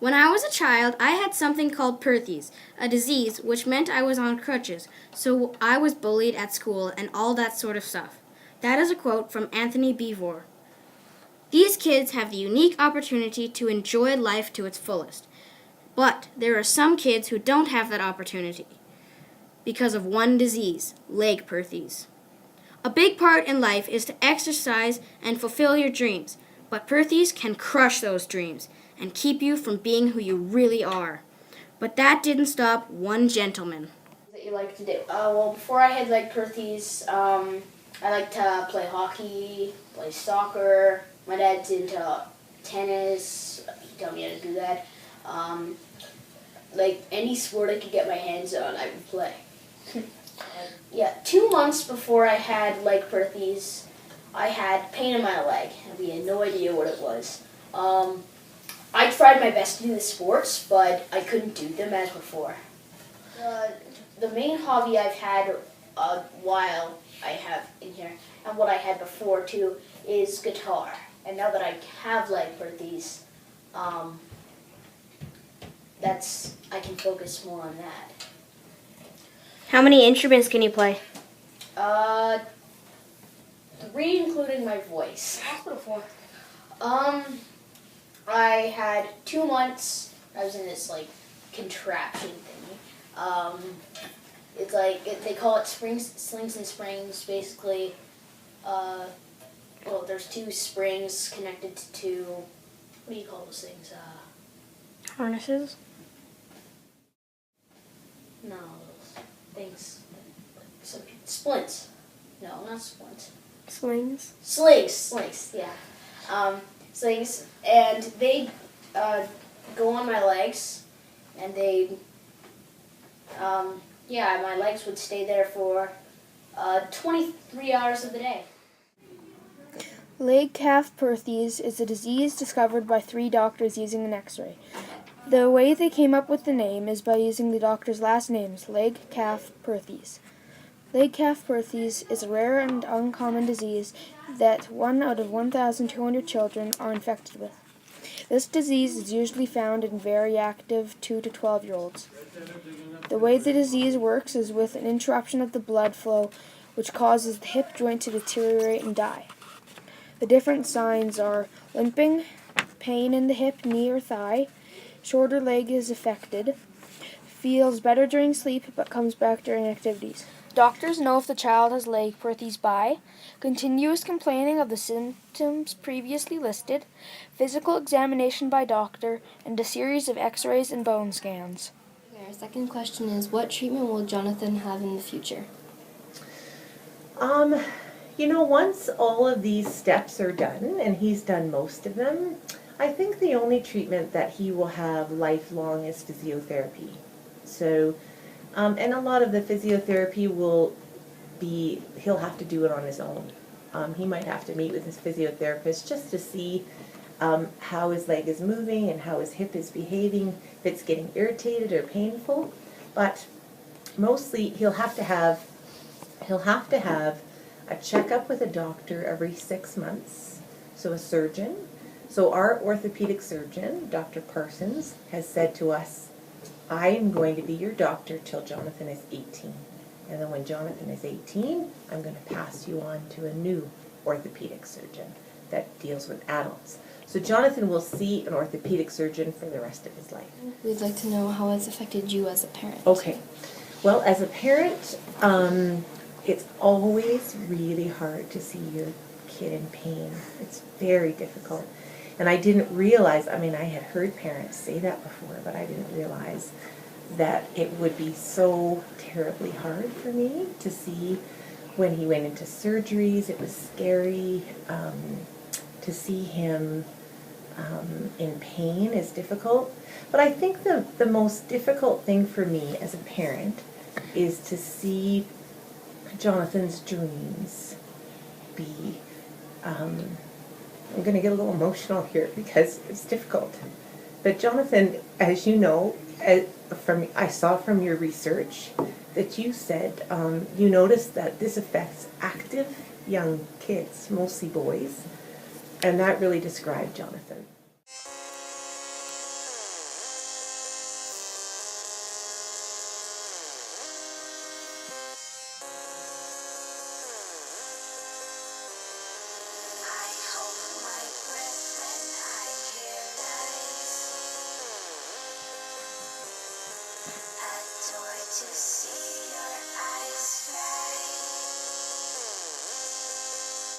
When I was a child, I had something called Perthes, a disease which meant I was on crutches, so I was bullied at school and all that sort of stuff. That is a quote from Anthony Beevor. These kids have the unique opportunity to enjoy life to its fullest. But there are some kids who don't have that opportunity because of one disease, leg Perthes. A big part in life is to exercise and fulfill your dreams, but Perthes can crush those dreams and keep you from being who you really are. But that didn't stop one gentleman. That you like to do? Well, before I had leg Perthes, I like to play hockey, play soccer. My dad's into tennis. He taught me how to do that. Like any sport I could get my hands on, I would play. Yeah, 2 months before I had leg Perthes, I had pain in my leg. We had no idea what it was. I tried my best to do the sports, but I couldn't do them as before. The main hobby I've had while I have in here, and what I had before too, is guitar. And now that I have leg Perthes, I can focus more on that. How many instruments can you play? 3 including my voice. I had 2 months. I was in this contraption thingy. It's they call it slings and springs. Basically, there's 2 springs connected to 2. What do you call those things? Harnesses? No, those things. Splints. No, not splints. Slings? Slings, yeah. Slings, and they go on my legs, and my legs would stay there for 23 hours of the day. Leg calf Perthes is a disease discovered by 3 doctors using an X-ray. The way they came up with the name is by using the doctor's last names, leg calf Perthes. Leg calf Perthes is a rare and uncommon disease that 1 out of 1,200 children are infected with. This disease is usually found in very active 2 to 12-year-olds. The way the disease works is with an interruption of the blood flow, which causes the hip joint to deteriorate and die. The different signs are limping, pain in the hip, knee, or thigh, shorter leg is affected, feels better during sleep but comes back during activities. Doctors know if the child has leg Perthes by continuous complaining of the symptoms previously listed, physical examination by doctor, and a series of x-rays and bone scans. Our second question is, what treatment will Jonathan have in the future? Once all of these steps are done, and he's done most of them, I think the only treatment that he will have lifelong is physiotherapy. So, and a lot of the physiotherapy he'll have to do it on his own. He might have to meet with his physiotherapist just to see how his leg is moving and how his hip is behaving, if it's getting irritated or painful. But mostly he'll have to have a checkup with a doctor every 6 months, so a surgeon. So our orthopedic surgeon, Dr. Parsons, has said to us, I am going to be your doctor till Jonathan is 18. And then when Jonathan is 18, I'm going to pass you on to a new orthopedic surgeon that deals with adults. So Jonathan will see an orthopedic surgeon for the rest of his life. We'd like to know how it's affected you as a parent. Okay. Well, as a parent, it's always really hard to see your kid in pain. It's very difficult. And I didn't realize, I had heard parents say that before, but I didn't realize that it would be so terribly hard for me to see when he went into surgeries. It was scary. To see him in pain is difficult. But I think the most difficult thing for me as a parent is to see Jonathan's dreams be, I'm going to get a little emotional here because it's difficult. But Jonathan, as you know, I saw from your research that you said you noticed that this affects active young kids, mostly boys, and that really described Jonathan. to see.